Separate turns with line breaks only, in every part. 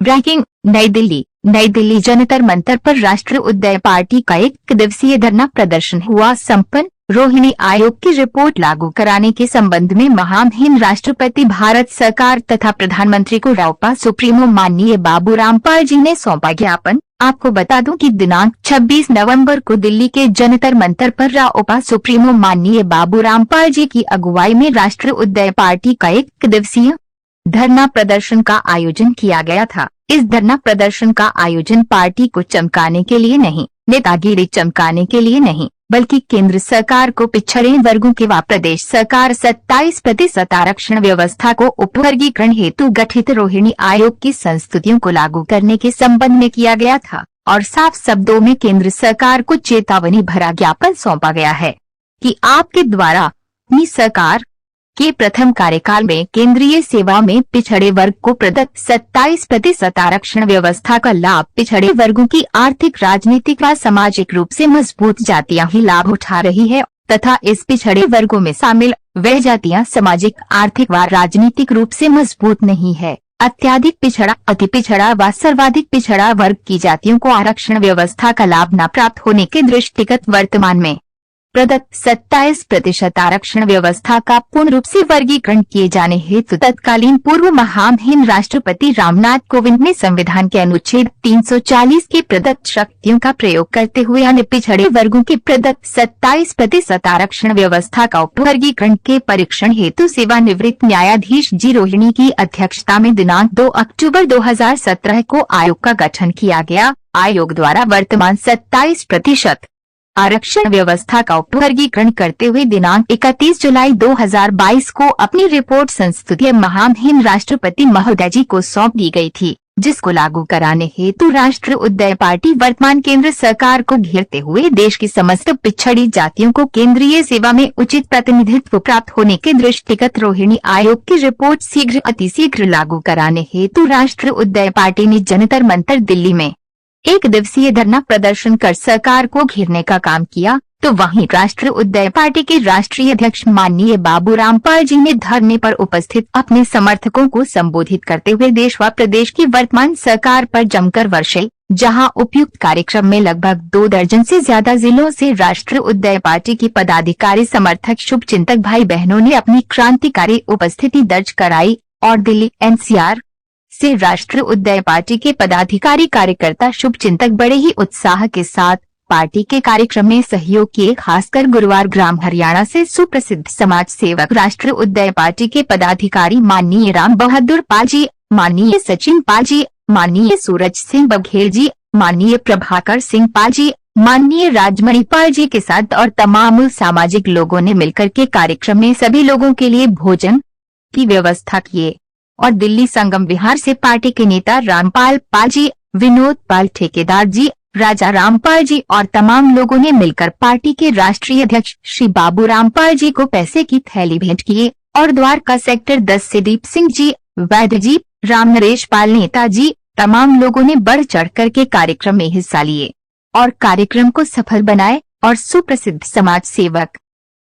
Breaking. नई दिल्ली जंतर मंतर पर राष्ट्रीय उदय पार्टी का 1 दिवसीय धरना प्रदर्शन हुआ संपन्न। रोहिणी आयोग की रिपोर्ट लागू कराने के संबंध में महामहिम राष्ट्रपति भारत सरकार तथा प्रधानमंत्री को राओपा सुप्रीमो माननीय बाबू रामपाल जी ने सौंपा ज्ञापन। आपको बता दूं कि दिनांक 26 नवंबर को दिल्ली के जंतर मंतर पर राओपा सुप्रीमो माननीय बाबू रामपाल जी की अगुवाई में राष्ट्रीय उदय पार्टी का 1 दिवसीय धरना प्रदर्शन का आयोजन किया गया था। इस धरना प्रदर्शन का आयोजन पार्टी को चमकाने के लिए नहीं, नेतागिरी चमकाने के लिए नहीं, बल्कि केंद्र सरकार को पिछड़े वर्गों के व प्रदेश सरकार 27% आरक्षण व्यवस्था को उपवर्गीकरण हेतु गठित रोहिणी आयोग की संस्तुतियों को लागू करने के संबंध में किया गया था और साफ शब्दों में केंद्र सरकार को चेतावनी भरा ज्ञापन सौंपा गया है कि आपके द्वारा अपनी सरकार के प्रथम कार्यकाल में केंद्रीय सेवा में पिछड़े वर्ग को प्रदत्त 27% आरक्षण व्यवस्था का लाभ पिछड़े वर्गों की आर्थिक, राजनीतिक व सामाजिक रूप से मजबूत जातियां ही लाभ उठा रही है तथा इस पिछड़े वर्गों में शामिल वे जातियां सामाजिक, आर्थिक व राजनीतिक रूप से मजबूत नहीं है। अत्याधिक पिछड़ा, अति पिछड़ा व सर्वाधिक पिछड़ा वर्ग की जातियों को आरक्षण व्यवस्था का लाभ न प्राप्त होने के दृष्टिगत वर्तमान में प्रदत्त 27% आरक्षण व्यवस्था का पूर्ण रूप से वर्गीकरण किए जाने हेतु तत्कालीन पूर्व महामहिम राष्ट्रपति रामनाथ कोविंद ने संविधान के अनुच्छेद 340 के प्रदत्त शक्तियों का प्रयोग करते हुए अन्य पिछड़े वर्गों के प्रदत्त 27% आरक्षण व्यवस्था का उपवर्गीकरण के परीक्षण हेतु सेवानिवृत्त न्यायाधीश जी रोहिणी की अध्यक्षता में दिनांक 2 अक्टूबर 2017 को आयोग का गठन किया गया। आयोग द्वारा वर्तमान 27% आरक्षण व्यवस्था का उपवर्गीकरण करते हुए दिनांक 31 जुलाई 2022 को अपनी रिपोर्ट संस्तुति महामहिम राष्ट्रपति महोदय जी को सौंप दी गई थी, जिसको लागू कराने हेतु राष्ट्रीय उदय पार्टी वर्तमान केंद्र सरकार को घेरते हुए देश की समस्त पिछड़ी जातियों को केंद्रीय सेवा में उचित प्रतिनिधित्व प्राप्त होने के दृष्टिगत रोहिणी आयोग की रिपोर्ट शीघ्र अतिशीघ्र लागू कराने हेतु राष्ट्रीय उदय पार्टी ने जंतर मंतर दिल्ली में 1 दिवसीय धरना प्रदर्शन कर सरकार को घेरने का काम किया, तो वहीं राष्ट्रीय उदय पार्टी के राष्ट्रीय अध्यक्ष माननीय बाबू रामपाल जी ने धरने पर उपस्थित अपने समर्थकों को संबोधित करते हुए देश व प्रदेश की वर्तमान सरकार पर जमकर वर्षे, जहां उपयुक्त कार्यक्रम में लगभग 2 दर्जन से ज्यादा जिलों से राष्ट्रीय उदय पार्टी की पदाधिकारी, समर्थक, शुभचिंतक भाई बहनों ने अपनी क्रांतिकारी उपस्थिति दर्ज कराई और दिल्ली एनसीआर से राष्ट्रीय उदय पार्टी के पदाधिकारी, कार्यकर्ता, शुभचिंतक बड़े ही उत्साह के साथ पार्टी के कार्यक्रम में सहयोग किए। खासकर गुरुवार ग्राम हरियाणा से सुप्रसिद्ध समाज सेवक राष्ट्रीय उदय पार्टी के पदाधिकारी माननीय राम बहादुर पाल जी, माननीय सचिन पाल जी, माननीय सूरज सिंह बघेल जी, माननीय प्रभाकर सिंह पाल जी, माननीय राजमणि पाल जी के साथ और तमाम सामाजिक लोगों ने मिलकर के कार्यक्रम में सभी लोगों के लिए भोजन की व्यवस्था किए और दिल्ली संगम विहार से पार्टी के नेता रामपाल पाल जी, विनोद पाल ठेकेदार जी, राजा रामपाल जी और तमाम लोगों ने मिलकर पार्टी के राष्ट्रीय अध्यक्ष श्री बाबू रामपाल जी को पैसे की थैली भेंट किए और द्वारका सेक्टर 10 से दीप सिंह जी, वैद्य जी, राम नरेश पाल नेता जी, तमाम लोगों ने बढ़ चढ़ कर के कार्यक्रम में हिस्सा लिए और कार्यक्रम को सफल बनाए और सुप्रसिद्ध समाज सेवक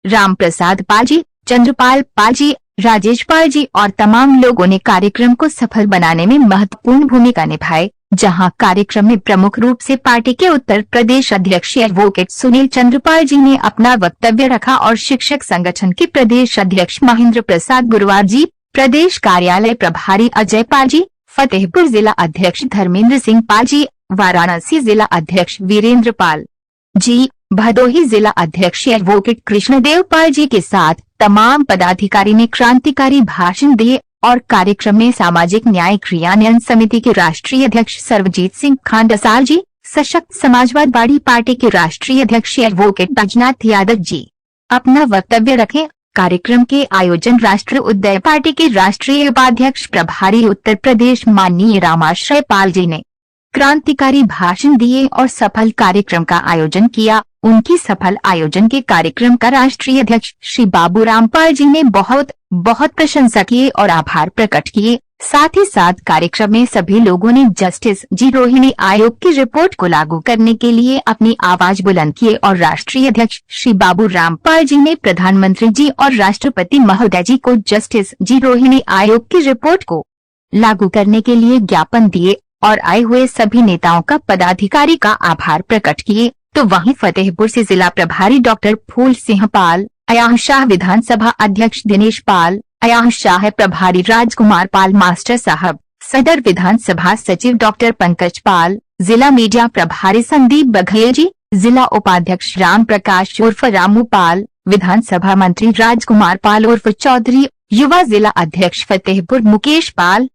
राम प्रसाद पाल जी, चंद्रपाल पाल जी, राजेश पाल जी और तमाम लोगों ने कार्यक्रम को सफल बनाने में महत्वपूर्ण भूमिका निभाई, जहां कार्यक्रम में प्रमुख रूप से पार्टी के उत्तर प्रदेश अध्यक्ष एडवोकेट सुनील चंद्रपाल जी ने अपना वक्तव्य रखा और शिक्षक संगठन के प्रदेश अध्यक्ष महेंद्र प्रसाद गुरुवार जी, प्रदेश कार्यालय प्रभारी अजय पाल जी, फतेहपुर जिला अध्यक्ष धर्मेंद्र सिंह पाल जी, वाराणसी जिला अध्यक्ष वीरेंद्र पाल जी, भदोही जिला अध्यक्ष एडवोकेट कृष्णदेव पाल जी के साथ तमाम पदाधिकारी ने क्रांतिकारी भाषण दिए और कार्यक्रम में सामाजिक न्याय क्रियान्वयन समिति के राष्ट्रीय अध्यक्ष सर्वजीत सिंह खांडसार जी, सशक्त समाजवाद पार्टी पार्टी के राष्ट्रीय अध्यक्ष एडवोकेट बैजनाथ यादव जी अपना वक्तव्य रखे। कार्यक्रम के आयोजन राष्ट्रीय उदय पार्टी के राष्ट्रीय उपाध्यक्ष प्रभारी उत्तर प्रदेश माननीय रामाश्रय पाल जी ने क्रांतिकारी भाषण दिए और सफल कार्यक्रम का आयोजन किया। उनकी सफल आयोजन के कार्यक्रम का राष्ट्रीय अध्यक्ष श्री बाबू रामपाल जी ने बहुत प्रशंसा किए और आभार प्रकट किए। साथ ही साथ कार्यक्रम में सभी लोगों ने जस्टिस जी रोहिणी आयोग की रिपोर्ट को लागू करने के लिए अपनी आवाज बुलंद किए और राष्ट्रीय अध्यक्ष श्री बाबू रामपाल जी ने प्रधानमंत्री जी और राष्ट्रपति महोदय जी को जस्टिस जी रोहिणी आयोग की रिपोर्ट को लागू करने के लिए ज्ञापन दिए और आए हुए सभी नेताओं का पदाधिकारी का आभार प्रकट किए। तो वहीं फतेहपुर से जिला प्रभारी डॉक्टर फूल सिंह पाल, अयाह शाह विधानसभा अध्यक्ष दिनेश पाल, अयाह शाह प्रभारी राजकुमार पाल मास्टर साहब, सदर विधानसभा सचिव डॉक्टर पंकज पाल, जिला मीडिया प्रभारी संदीप बघेल जी, जिला उपाध्यक्ष राम प्रकाश उर्फ रामू पाल, विधानसभा मंत्री राजकुमार पाल उर्फ चौधरी, युवा जिला अध्यक्ष फतेहपुर मुकेश पाल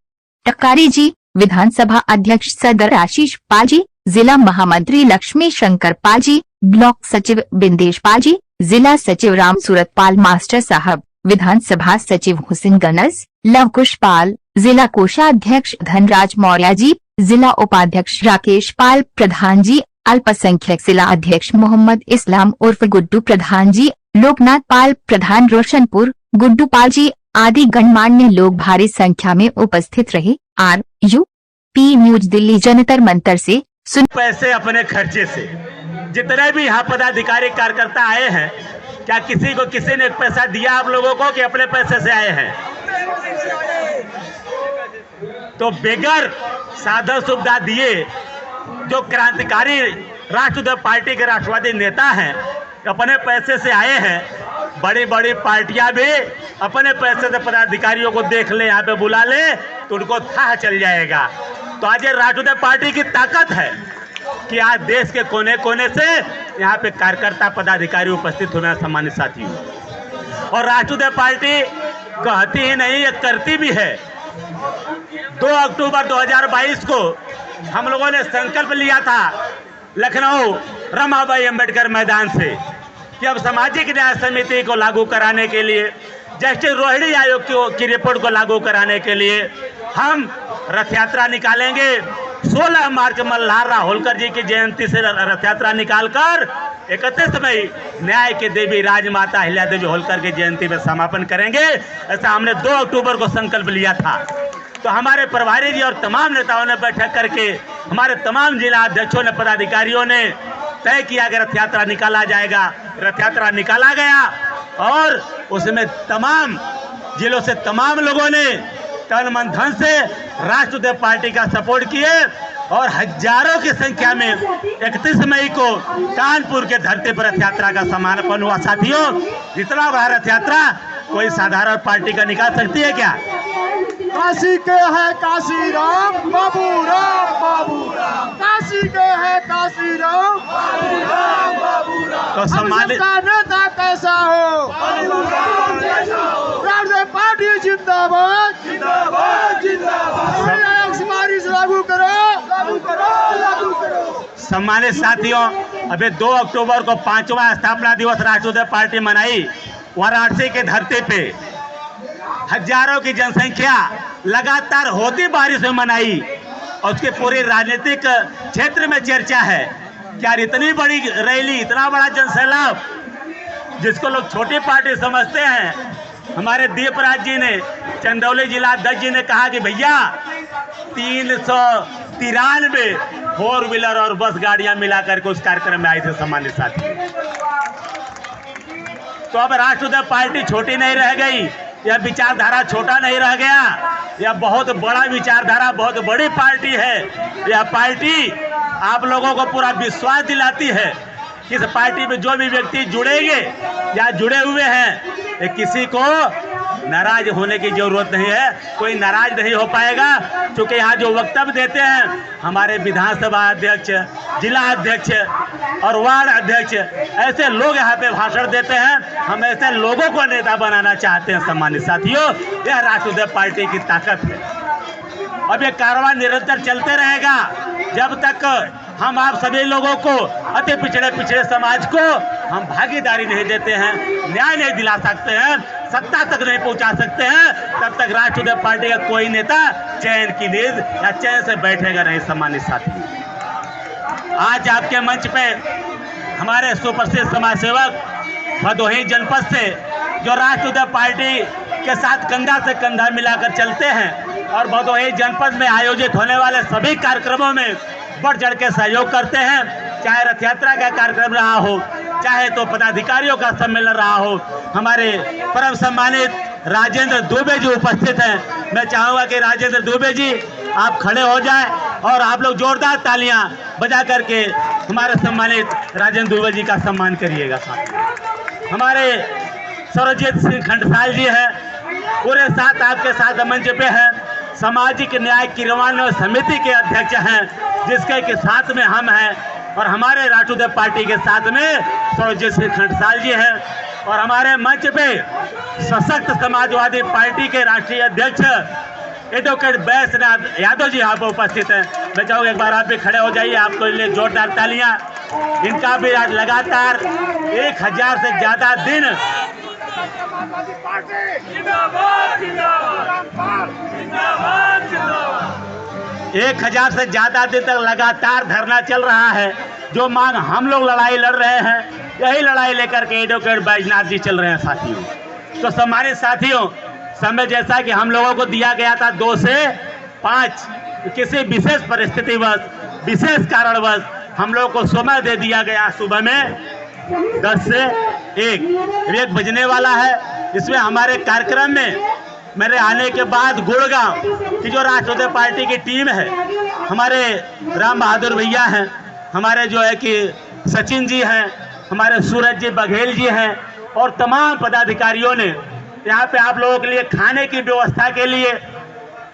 टकारी जी, विधानसभा अध्यक्ष सदर आशीष पाल जी, जिला महामंत्री लक्ष्मी शंकर पाल जी, ब्लॉक सचिव बिंदेश पाल जी, जिला सचिव राम सूरत पाल मास्टर साहब, विधानसभा सचिव हुसैन गनस, लवकुश पाल, जिला कोषाध्यक्ष धनराज मौर्य जी, जिला उपाध्यक्ष राकेश पाल प्रधान जी, अल्पसंख्यक जिला अध्यक्ष मोहम्मद इस्लाम उर्फ गुड्डू प्रधान जी, लोकनाथ पाल प्रधान रोशनपुर, गुड्डू पाल जी आदि गणमान्य लोग भारी संख्या में उपस्थित रहे। RUP न्यूज दिल्ली जंतर मंतर से सुन
पैसे अपने खर्चे से जितने भी यहाँ पदाधिकारी कार्यकर्ता आए हैं, क्या किसी ने पैसा दिया आप लोगों को कि अपने पैसे से आए हैं? तो बेगर साधन सुविधा दिए जो क्रांतिकारी राष्ट्रवादी पार्टी के राष्ट्रवादी नेता हैं, अपने पैसे से आए हैं। बड़ी बड़ी पार्टियां भी अपने पैसे से पदाधिकारियों को देख ले, यहाँ पे बुला ले तो उनको था चल जाएगा। तो आज ये राष्ट्रवादी पार्टी की ताकत है कि आज देश के कोने कोने से यहाँ पे कार्यकर्ता पदाधिकारी उपस्थित हुए हैं सम्मानित साथियों। और राष्ट्रवादी पार्टी कहती ही नहीं, ये करती भी है। 2 अक्टूबर 2022 को हम लोगों ने संकल्प लिया था लखनऊ रमाबाई अंबेडकर मैदान से कि अब सामाजिक न्याय समिति को लागू कराने के लिए, जस्टिस रोहिणी आयोग की रिपोर्ट को लागू कराने के लिए हम रथ यात्रा निकालेंगे। 16 मार्च मल्हार होलकर जी की जयंती से रथ यात्रा निकालकर 31 मई न्याय के देवी राजमाता अहिल्या देवी होलकर की जयंती में समापन करेंगे। ऐसा हमने 2 अक्टूबर को संकल्प लिया था। तो हमारे प्रभारी जी और तमाम नेताओं ने बैठक करके, हमारे तमाम जिला अध्यक्षों ने, पदाधिकारियों ने तय किया कि रथ यात्रा निकाला जाएगा। रथ यात्रा निकाला गया और उसमें तमाम जिलों से तमाम लोगों ने तन मन धन से राष्ट्रवादी पार्टी का सपोर्ट किए और हजारों की संख्या में 31 मई को कानपुर के धरती पर रथ यात्रा का समापन हुआ। साथियों, इतना बड़ा रथ यात्रा कोई साधारण पार्टी का निकाल सकती है क्या?
काशी के है काशी राम बाबू राम बाबू राम, काशी के है काशी राम बाबू राम बाबू राम।
तो सम्मानित
नेता कैसा हो, राष्ट्रीय पार्टी जिंदाबाद जिंदाबाद जिंदाबाद। सिफारिश लागू करो लागू करो लागू करो।
सम्मानित साथियों, अभी 2 अक्टूबर को 5वां स्थापना दिवस राष्ट्रवादी पार्टी मनाई। वाराणसी के धरती पे हजारों की जनसंख्या लगातार होती बारिश में मनाई और उसके पूरे राजनीतिक क्षेत्र में चर्चा है। क्या इतनी बड़ी रैली, इतना बड़ा जनसैलाब जिसको लोग छोटी पार्टी समझते हैं, हमारे दीपराज जी ने, चंदौली जिला अध्यक्ष जी ने कहा कि भैया 393 फोर व्हीलर और बस गाड़ियां मिलाकर के उस कार्यक्रम में आई थे। सम्मानित साथी, तो अब राष्ट्रवादी पार्टी छोटी नहीं रह गई, यह विचारधारा छोटा नहीं रह गया, यह बहुत बड़ा विचारधारा, बहुत बड़ी पार्टी है। यह पार्टी आप लोगों को पूरा विश्वास दिलाती है कि इस पार्टी में जो भी व्यक्ति जुड़ेंगे या जुड़े हुए हैं, किसी को नाराज होने की जरूरत नहीं है, कोई नाराज नहीं हो पाएगा। क्योंकि यहाँ जो वक्तव्य देते हैं हमारे विधानसभा अध्यक्ष, जिला अध्यक्ष और वार्ड अध्यक्ष, ऐसे लोग यहाँ पे भाषण देते हैं। हम ऐसे लोगों को नेता बनाना चाहते हैं। सम्मानित साथियों, यह राष्ट्रवादी पार्टी की ताकत है। अब ये कारवां निरंतर चलते रहेगा जब तक हम आप सभी लोगों को, अति पिछड़े समाज को हम भागीदारी नहीं देते हैं, न्याय नहीं दिला सकते हैं, सत्ता तक नहीं पहुंचा सकते हैं, तब तक राष्ट्रवादी पार्टी का कोई नेता चैन की नींद या चैन से बैठेगा नहीं। सम्मानित साथी, आज आपके मंच पे हमारे सुप्रसिद्ध समाज सेवक भदोही जनपद से, जो राष्ट्रवादी पार्टी के साथ कंधा से कंधा मिलाकर चलते हैं और भदोही जनपद में आयोजित होने वाले सभी कार्यक्रमों में बढ़ चढ़ के सहयोग करते हैं, चाहे रथ यात्रा का कार्यक्रम रहा हो, चाहे तो पदाधिकारियों का सम्मेलन रहा हो। हमारे परम सम्मानित राजेंद्र दुबे जी उपस्थित हैं। मैं चाहूँगा कि राजेंद्र दुबे जी आप खड़े हो जाएं और आप लोग जोरदार तालियां बजा करके हमारे सम्मानित राजेंद्र दुबे जी का सम्मान करिएगा। साथ हमारे सरजीत सिंह खंडसाल जी हैं, पूरे साथ आपके साथ मंच पे हैं। सामाजिक न्याय क्रियान्वयन समिति के अध्यक्ष हैं, जिसके के साथ में हम हैं, और हमारे राष्ट्रीय पार्टी के साथ में सरजीत सिंह खंडसाल जी हैं। और हमारे मंच पे सशक्त समाजवादी पार्टी के राष्ट्रीय अध्यक्ष एडवोकेट बैसनाथ यादव जी यहाँ पर उपस्थित हैं। मैं चाहूँगा एक बार आप भी खड़े हो जाइए, आपको लिए जोरदार तालियां। इनका भी आज लगातार 1000 से ज़्यादा दिन 1000 से ज़्यादा दिन तक लगातार धरना चल रहा है। जो मांग हम लोग लड़ाई लड़ रहे हैं, यही लड़ाई लेकर के एडवोकेट बैजनाथ जी चल रहे हैं। साथियों, तो सम्मानित साथियों, समय जैसा कि हम लोगों को दिया गया था 2 से 5, किसी विशेष परिस्थितिवश, विशेष कारणवश हम लोगों को समय दे दिया गया। सुबह में 10 से 1 बजने वाला है। इसमें हमारे कार्यक्रम में मेरे आने के बाद गुड़गांव की जो राष्ट्रीय पार्टी की टीम है, हमारे राम बहादुर भैया हैं, हमारे जो है कि सचिन जी हैं, हमारे सूरज जी बघेल जी हैं, और तमाम पदाधिकारियों ने यहाँ पे आप लोगों के लिए खाने की व्यवस्था के लिए,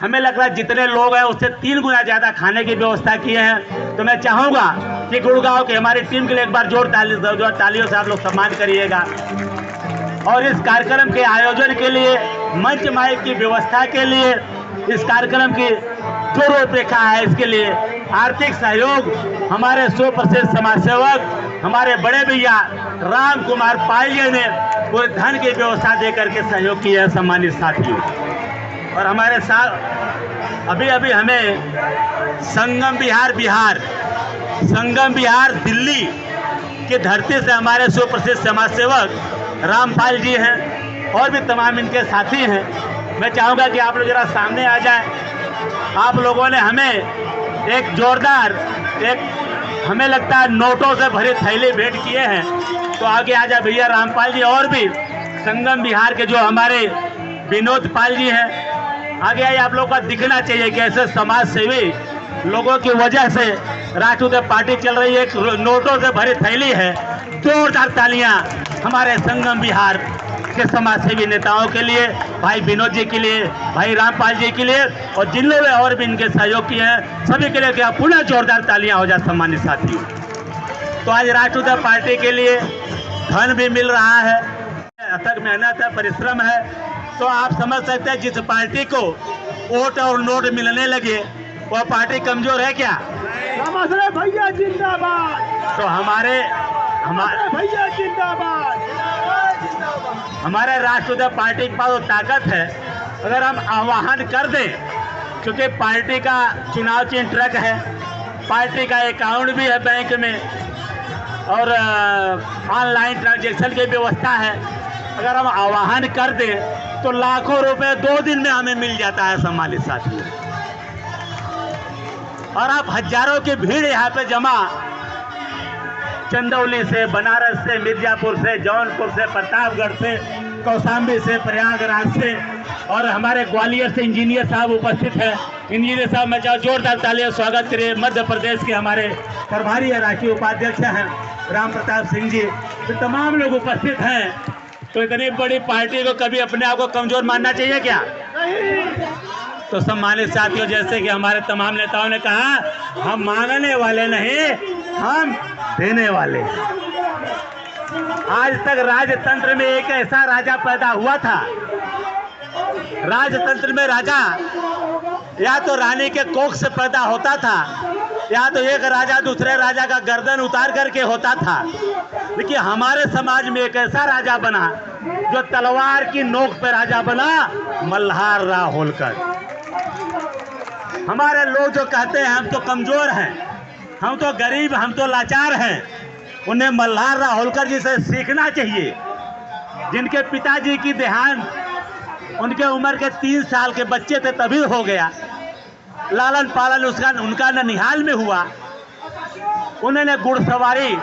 हमें लग रहा है जितने लोग हैं उससे 3 गुना ज़्यादा खाने की व्यवस्था किए हैं। तो मैं चाहूँगा कि गुड़गांव की हमारी टीम के लिए एक बार जोर तालियों से आप लोग सम्मान करिएगा। और इस कार्यक्रम के आयोजन के लिए, मंच माइक की व्यवस्था के लिए, इस कार्यक्रम की जो रूपरेखा है, इसके लिए आर्थिक सहयोग हमारे सुप्रसिद्ध समाजसेवक, हमारे बड़े भैया राम कुमार पाल जी ने पूरे धन की व्यवस्था दे करके सहयोग किया है। सम्मानित साथियों, और हमारे साथ अभी हमें संगम बिहार दिल्ली की धरती से हमारे सुप्रसिद्ध समाजसेवक रामपाल जी हैं, और भी तमाम इनके साथी हैं। मैं चाहूँगा कि आप लोग जरा सामने आ जाएं। आप लोगों ने हमें एक जोरदार, हमें लगता है नोटों से भरी थैली भेंट किए हैं। तो आगे आ जाए भैया रामपाल जी, और भी संगम बिहार के जो हमारे विनोद पाल जी हैं। आगे आइए, आप लोगों का दिखना चाहिए कि ऐसे समाज सेवी लोगों की वजह से राष्ट्रीय पार्टी चल रही है। नोटों से भरी थैली है। जोरदार तालियां हमारे संगम बिहार के समाज सेवी नेताओं के लिए, भाई विनोद जी के लिए, भाई रामपाल जी के लिए, और जिन लोगों ने और भी इनके सहयोग किए हैं, सभी के लिए क्या पुनः जोरदार तालियां हो जाए। सम्मानित साथियों, तो आज राष्ट्रीय पार्टी के लिए धन भी मिल रहा है, अथक मेहनत है, परिश्रम है। तो आप समझ सकते हैं, जिस पार्टी को वोट और नोट मिलने लगे, वह पार्टी कमजोर है क्या?
भैया जिंदाबाद।
तो हमारे
भैया जिंदाबाद।
हमारे राष्ट्रीय पार्टी के पास वो ताकत है, अगर हम आह्वान कर दें, क्योंकि पार्टी का चुनाव चिन्ह ट्रक है, पार्टी का अकाउंट भी है बैंक में, और ऑनलाइन ट्रांजैक्शन की व्यवस्था है। अगर हम आह्वान कर दें तो लाखों रुपए 2 दिन में हमें मिल जाता है। सम्मानित साथियों, और आप हजारों की भीड़ यहाँ पे जमा, चंदौली से, बनारस से, मिर्जापुर से, जौनपुर से, प्रतापगढ़ से, कौशाम्बी से, प्रयागराज से, और हमारे ग्वालियर से इंजीनियर साहब उपस्थित हैं। इंजीनियर साहब, मैं चाहूँ जोरदार तालियां स्वागत करिए। मध्य प्रदेश के हमारे प्रभारी राष्ट्रीय उपाध्यक्ष हैं राम प्रताप सिंह जी, तो तमाम लोग उपस्थित हैं। तो इतनी बड़ी पार्टी को कभी अपने आप को कमजोर मानना चाहिए क्या? तो सम्मानित साथियों, जैसे कि हमारे तमाम नेताओं ने कहा, हम मांगने वाले नहीं, हम देने वाले। आज तक राजतंत्र में एक ऐसा राजा पैदा हुआ था, राजतंत्र में राजा या तो रानी के कोख से पैदा होता था, या तो एक राजा दूसरे राजा का गर्दन उतार करके होता था। देखिए, हमारे समाज में एक ऐसा राजा बना जो तलवार की नोक पे राजा बना, मल्हार राव होलकर। हमारे लोग जो कहते हैं हम तो कमजोर हैं, हम तो गरीब, हम तो लाचार हैं, उन्हें मल्हार राव होलकर जी से सीखना चाहिए, जिनके पिताजी की देहांत उनके उम्र के 3 साल के बच्चे थे तभी हो गया। लालन पालन उनका ननिहाल में हुआ। उन्होंने घुड़सवारी,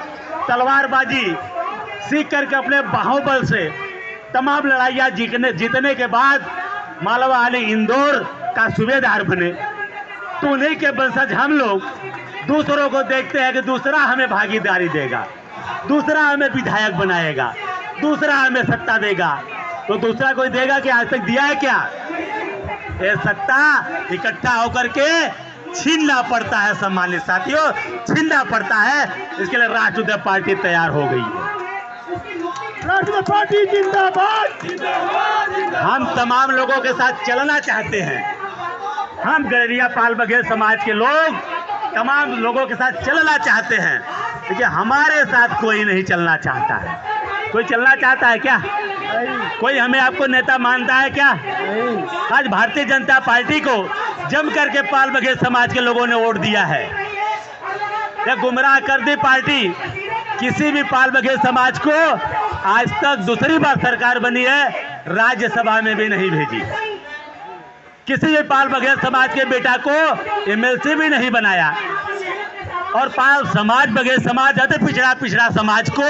तलवारबाजी सीख करके अपने बाहुबल से तमाम लड़ाइयाँ जीतने के बाद मालवा अली इंदौर का सूबेदार बने, तो उन्हीं के वंशज हम लोग दूसरों को देखते हैं कि दूसरा हमें भागीदारी देगा, दूसरा हमें विधायक बनाएगा, दूसरा हमें सत्ता देगा। तो दूसरा कोई देगा कि आज तक दिया है क्या? ये सत्ता इकट्ठा होकर के छीनना पड़ता है सम्मानित साथियों, छीनना पड़ता है। इसके लिए राष्ट्रीय पार्टी तैयार हो गई है।
राष्ट्रीय पार्टी जिंदाबाद।
हम तमाम लोगों के साथ चलना चाहते हैं। हम गलेरिया पाल बघेल समाज के लोग तमाम लोगों के साथ चलना चाहते हैं, लेकिन हमारे साथ कोई नहीं चलना चाहता है। कोई चलना चाहता है क्या? कोई हमें आपको नेता मानता है क्या? आज भारतीय जनता पार्टी को जम करके पाल बघेल समाज के लोगों ने वोट दिया है। यह गुमराह कर दी पार्टी। किसी भी पाल बघेल समाज को आज तक दूसरी बार सरकार बनी है, राज्यसभा में भी नहीं भेजी। किसी भी पाल बघेल समाज के बेटा को एमएलसी भी नहीं बनाया। और पाल समाज बघेल समाज अति पिछड़ा समाज को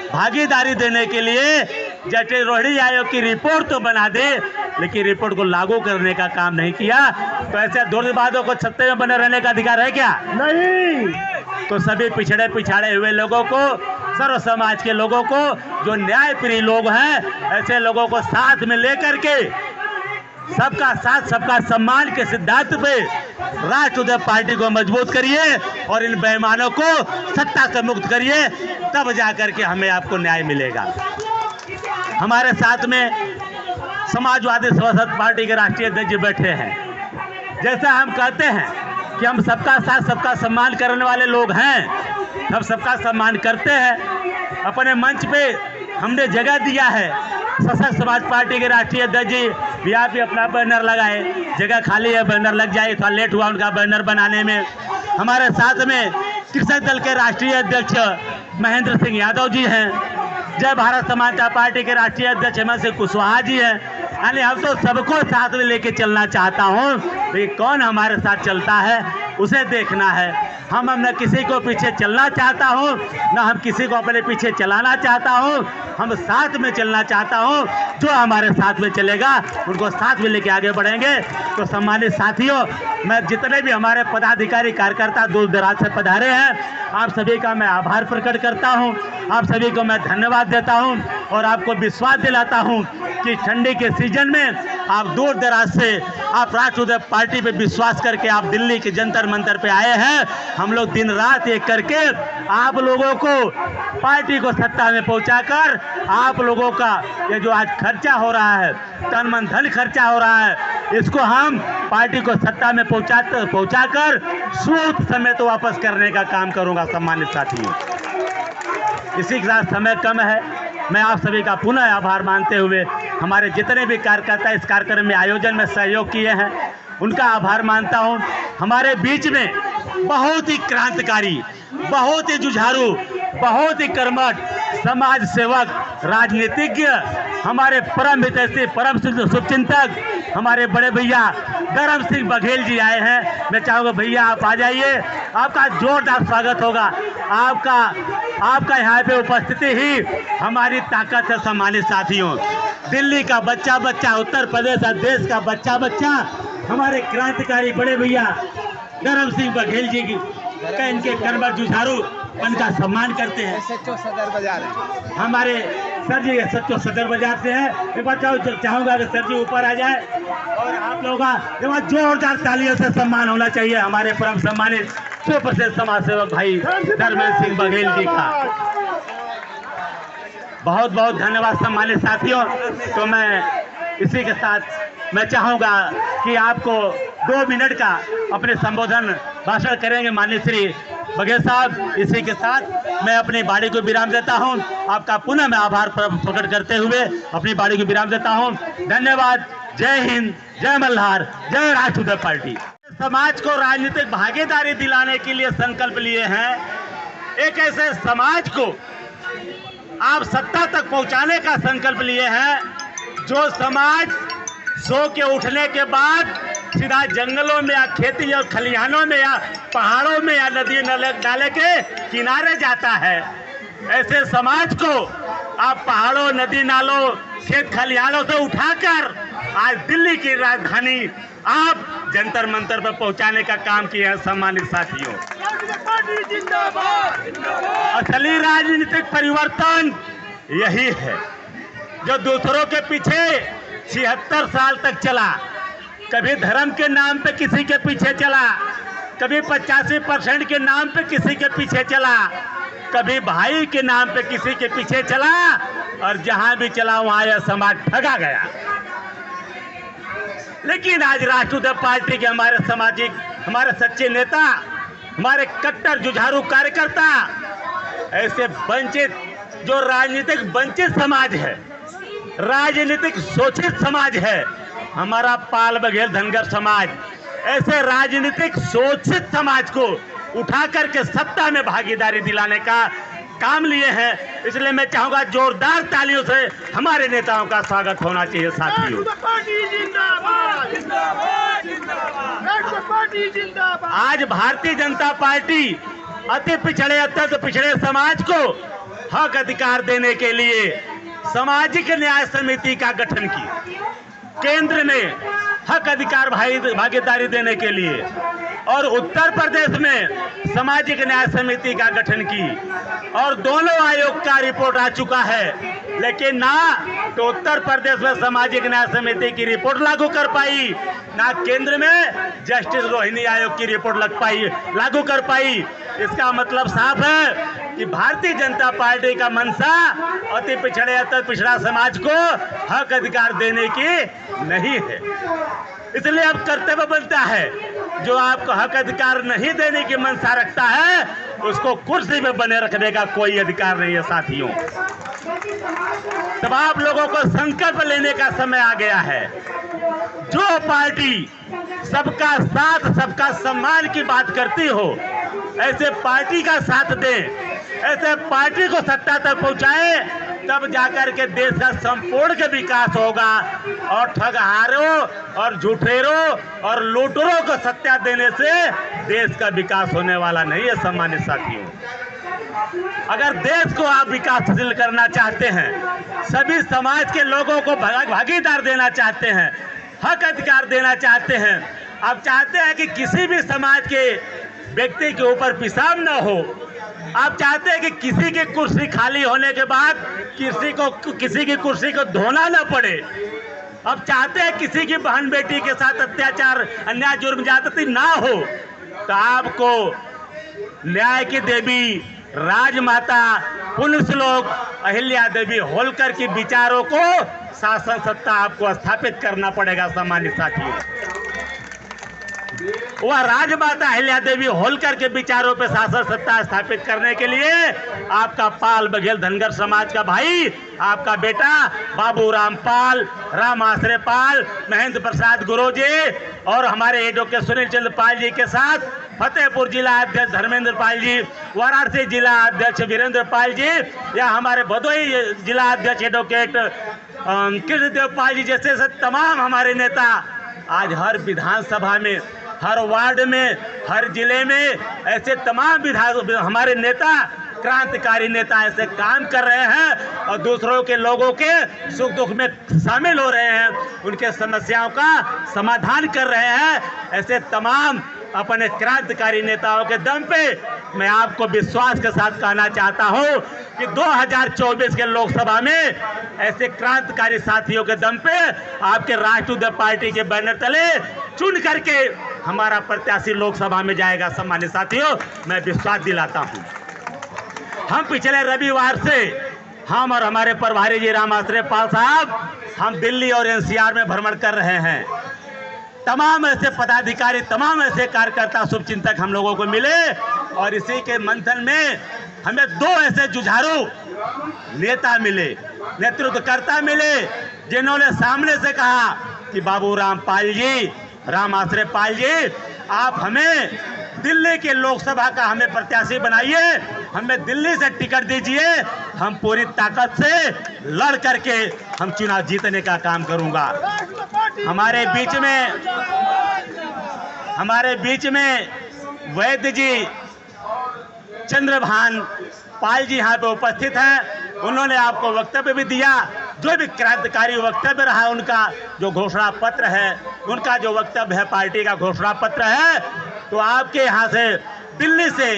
भागीदारी देने के लिए जैसे रोहिणी आयोग की रिपोर्ट तो बना दे, लेकिन रिपोर्ट को लागू करने का काम नहीं किया। तो ऐसे दुर्भाग्यों को सत्ते में बने रहने का अधिकार है क्या?
नहीं।
तो सभी पिछड़े हुए लोगों को, सर्व समाज के लोगों को, जो न्याय प्रिय लोग हैं, ऐसे लोगों को साथ में लेकर के सबका साथ सबका सम्मान के सिद्धांत पे राष्ट्रीय पार्टी को मजबूत करिए और इन बेईमानों को सत्ता से मुक्त करिए, तब जाकर के हमें आपको न्याय मिलेगा। हमारे साथ में समाजवादी स्वतंत्र पार्टी के राष्ट्रीय अध्यक्ष जी बैठे हैं। जैसा हम कहते हैं कि हम सबका साथ सबका सम्मान करने वाले लोग हैं, हम सबका सम्मान करते हैं। अपने मंच पे हमने जगह दिया है। सशक्त समाज पार्टी के राष्ट्रीय अध्यक्ष जी भी आप भी अपना बैनर लगाए, जगह खाली है, बैनर लग जाए। थोड़ा लेट हुआ उनका बैनर बनाने में। हमारे साथ में कृषक दल के राष्ट्रीय अध्यक्ष महेंद्र सिंह यादव जी हैं। जय भारत समाजवादी पार्टी के राष्ट्रीय अध्यक्ष हेमंत सिंह कुशवाहा जी हैं। यानी हम तो सबको साथ में लेके चलना चाहता हूँ। तो कौन हमारे साथ चलता है उसे देखना है। हम न किसी को पीछे चलना चाहता हूँ, न हम किसी को अपने पीछे चलाना चाहता हूँ। हम साथ में चलना चाहता हूँ। जो हमारे साथ में चलेगा उनको साथ में लेके आगे बढ़ेंगे। तो सम्मानित साथियों, मैं जितने भी हमारे पदाधिकारी कार्यकर्ता दूर दराज से पधारे हैं, आप सभी का मैं आभार प्रकट करता हूँ। आप सभी को मैं धन्यवाद देता हूँ और आपको विश्वास दिलाता हूँ कि ठंडी के सीजन में आप दूर दराज से आप राष्ट्रीय पार्टी पे विश्वास करके आप दिल्ली के जंतर मंतर पे आए हैं। हम लोग दिन रात एक करके आप लोगों को पार्टी को सत्ता में पहुंचाकर आप लोगों का ये जो आज खर्चा हो रहा है, तन मन धन खर्चा हो रहा है, इसको हम पार्टी को सत्ता में पहुंचाकर सूद समेत वापस करने का काम करूंगा। सम्मानित साथियों, इसी के साथ समय कम है, मैं आप सभी का पुनः आभार मानते हुए हमारे जितने भी कार्यकर्ता इस कार्यक्रम में आयोजन में सहयोग किए हैं उनका आभार मानता हूं। हमारे बीच में बहुत ही क्रांतिकारी, बहुत ही जुझारू, बहुत ही कर्मठ समाज सेवक, राजनीतिज्ञ, हमारे परम हितैषी, परम शुभचिंतक हमारे बड़े भैया धर्म सिंह बघेल जी आए हैं। मैं चाहूँगा भैया आप आ जाइए, आपका जोरदार स्वागत होगा। आपका यहाँ पे उपस्थिति ही हमारी ताकत है। सम्मानित साथियों, दिल्ली का बच्चा बच्चा, उत्तर प्रदेश देश का बच्चा बच्चा हमारे क्रांतिकारी बड़े भैया धर्म सिंह बघेल जी का इनके कर्मठ जुझारू उनका सम्मान करते हैं।
सच्चो सदर बाजार है
हमारे सर जी, सच्चो सदर बाजार से है। एक बार चाहूँगा कि सर जी ऊपर आ जाए और आप लोगों का एक बार जोरदार तालियों से सम्मान होना चाहिए हमारे परम सम्मानित सुप्रसिद्ध समाज सेवक भाई धर्मेंद्र सिंह बघेल जी का। बहुत बहुत धन्यवाद सम्मानित साथियों। तो मैं इसी के साथ मैं चाहूँगा कि आपको 2 मिनट का अपने संबोधन भाषण करेंगे माननीय श्री बघेल साहब। इसी के साथ मैं अपनी बाड़ी को विराम देता हूं। आपका पुनः मैं आभार प्रकट करते हुए अपनी बाड़ी को विराम देता हूं। धन्यवाद। जय हिंद, जय मल्हार, जय राष्ट्रीय पार्टी। समाज को राजनीतिक भागीदारी दिलाने के लिए संकल्प लिए हैं। एक ऐसे समाज को आप सत्ता तक पहुंचाने का संकल्प लिए हैं जो समाज सो के उठने के बाद सीधा जंगलों में या खेती और खलिहानों में या पहाड़ों में या नदी नाले के किनारे जाता है। ऐसे समाज को आप पहाड़ों, नदी नालों, खेत खलिहानों से उठाकर आज दिल्ली की राजधानी आप जंतर मंतर पर पहुंचाने का काम किया है। सम्मानित साथियों, असली राजनीतिक परिवर्तन यही है जो दूसरों के पीछे 76 साल तक चला। कभी धर्म के नाम पे किसी के पीछे चला, कभी 85% के नाम पे किसी के पीछे चला, कभी भाई के नाम पे किसी के पीछे चला, और जहां भी चला वहां यह समाज ठगा गया। लेकिन आज राष्ट्रीय पार्टी के हमारे सच्चे नेता, हमारे कट्टर जुझारू कार्यकर्ता, ऐसे वंचित, जो राजनीतिक वंचित समाज है, राजनीतिक शोषित समाज है, हमारा पाल बघेल धनगर समाज, ऐसे राजनीतिक शोषित समाज को उठा करके सत्ता में भागीदारी दिलाने का काम लिए हैं। इसलिए मैं चाहूंगा जोरदार तालियों से हमारे नेताओं का स्वागत होना चाहिए। साथियों, आज भारतीय जनता पार्टी अति पिछड़े, अत्यंत पिछड़े समाज को हक अधिकार देने के लिए सामाजिक न्याय समिति का गठन की, केंद्र में हक अधिकार भागीदारी देने के लिए, और उत्तर प्रदेश में सामाजिक न्याय समिति का गठन की, और दोनों आयोग का रिपोर्ट आ चुका है। लेकिन ना तो उत्तर प्रदेश में सामाजिक न्याय समिति की रिपोर्ट लागू कर पाई, ना केंद्र में जस्टिस रोहिणी आयोग की रिपोर्ट लागू कर पाई। इसका मतलब साफ है कि भारतीय जनता पार्टी का मंशा अति पिछड़े, अति पिछड़ा समाज को हक अधिकार देने की नहीं है। इसलिए अब कर्तव्य बनता है, जो आपको हक अधिकार नहीं देने की मंशा रखता है, उसको कुर्सी में बने रखने का कोई अधिकार नहीं है। साथियों, तब आप लोगों को संकल्प लेने का समय आ गया है। जो पार्टी सबका साथ, सबका सम्मान की बात करती हो, ऐसे पार्टी का साथ दें, ऐसे पार्टी को सत्ता तक पहुंचाए, तब जाकर के देश का संपूर्ण के विकास होगा। और ठगहारों और झूठेरों और लूटरों को सत्ता देने से देश का विकास होने वाला नहीं है। सम्मानित साथियों, अगर देश को आप विकासशील करना चाहते हैं, सभी समाज के लोगों को भागीदार देना चाहते हैं, हक अधिकार देना चाहते हैं, आप चाहते हैं कि किसी भी समाज के व्यक्ति के ऊपर पेशाब न हो, आप चाहते हैं कि किसी की कुर्सी खाली होने के बाद किसी की कुर्सी को धोना न पड़े, आप चाहते हैं किसी की बहन बेटी के साथ अत्याचार, अन्याय, जुर्म, ज्यादती ना हो, तो आपको न्याय की देवी, राजमाता, पुण्य श्लोक अहिल्या देवी होलकर की विचारों को शासन सत्ता आपको स्थापित करना पड़ेगा। सम्मानित साथियों, वह राजमाता अहिल्या देवी होलकर के विचारों पे शासन सत्ता स्थापित करने के लिए आपका पाल बघेल धनगर समाज का भाई, आपका बेटा बाबू राम पाल, राम आश्रय पाल, महेंद्र प्रसाद गुरुजी और हमारे एडवोकेट सुनील चंद्र पाल जी के साथ फतेहपुर जिला अध्यक्ष धर्मेंद्र पाल जी, वाराणसी जिला अध्यक्ष वीरेंद्र पाल जी, या हमारे भदोही जिला अध्यक्ष एडवोकेट कृष्णदेव पाल जी जैसे तमाम हमारे नेता आज हर विधानसभा में, हर वार्ड में, हर जिले में ऐसे तमाम हमारे नेता, क्रांतिकारी नेता ऐसे काम कर रहे हैं और दूसरों के लोगों के सुख दुख में शामिल हो रहे हैं, उनके समस्याओं का समाधान कर रहे हैं। ऐसे तमाम अपने क्रांतिकारी नेताओं के दम पे मैं आपको विश्वास के साथ कहना चाहता हूं कि 2024 के लोकसभा में ऐसे क्रांतिकारी साथियों के दम पे आपके राष्ट्रीय पार्टी के बैनर तले चुन करके हमारा प्रत्याशी लोकसभा में जाएगा। सम्मानित साथियों, मैं विश्वास दिलाता हूं। हम पिछले रविवार से हम और हमारे प्रभारी जी राम आश्रय पाल साहब, हम दिल्ली और एनसीआर में भ्रमण कर रहे हैं। तमाम ऐसे पदाधिकारी, तमाम ऐसे कार्यकर्ता, शुभचिंतक हम लोगों को मिले और इसी के मंथन में हमें दो ऐसे जुझारू नेता मिले, नेतृत्वकर्ता मिले, जिन्होंने सामने से कहा कि बाबू राम पाल जी, राम आश्रय पाल जी, आप हमें दिल्ली के लोकसभा का हमें प्रत्याशी बनाइए, हमें दिल्ली से टिकट दीजिए, हम पूरी ताकत से लड़ करके हम चुनाव जीतने का काम करूंगा। हमारे बीच में वैद्य जी, चंद्रभान पाल जी यहाँ पे उपस्थित हैं। उन्होंने आपको वक्तव्य भी दिया, जो भी क्रांतिकारी वक्तव्य रहा, उनका जो घोषणा पत्र है, उनका जो वक्तव्य है, पार्टी का घोषणा पत्र है, तो आपके यहाँ से दिल्ली से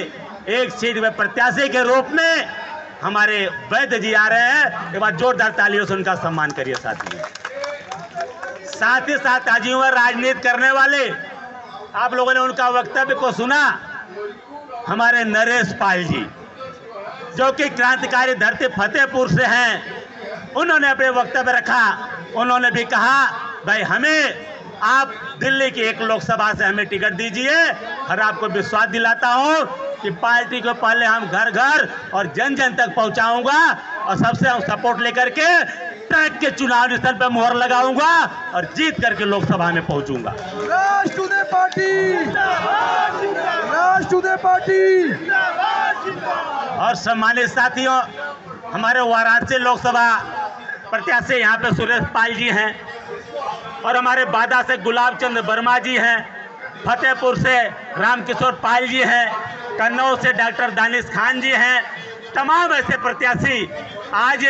एक सीट में प्रत्याशी के रूप में हमारे वैद्य जी आ रहे हैं। एक बार जोरदार तालियों से उनका सम्मान करिए साथियों। साथ ही साथ आजीवन राजनीति करने वाले आप लोगों ने उनका वक्तव्य को सुना। हमारे नरेश पाल जी, जो कि क्रांतिकारी धरती फतेहपुर से हैं, उन्होंने अपने वक्तव्य रखा। उन्होंने भी कहा, भाई हमें आप दिल्ली की एक लोकसभा से हमें टिकट दीजिए, और आपको विश्वास दिलाता हूं कि पार्टी को पहले हम घर घर और जन जन तक पहुंचाऊंगा, और सबसे हम सपोर्ट लेकर के ट्रैक के चुनाव स्थल पर मुहर लगाऊंगा और जीत करके लोकसभा में पहुंचूंगा।
राष्ट्रवादी पार्टी, राष्ट्रवादी पार्टी।
और सम्मानित साथियों, हमारे वाराणसी लोकसभा प्रत्याशी यहाँ पे सुरेश पाल जी हैं, और हमारे बादा से गुलाब चंद वर्मा जी हैं, फतेहपुर से रामकिशोर पाल जी हैं, कन्नौज से डॉक्टर दानिश खान जी हैं। तमाम ऐसे प्रत्याशी आज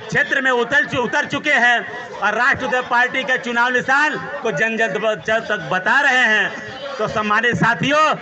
क्षेत्र में उतर चुके हैं और राष्ट्रवादी पार्टी के चुनाव निशान को जन जन तक बता रहे हैं। तो सम्मानित साथियों,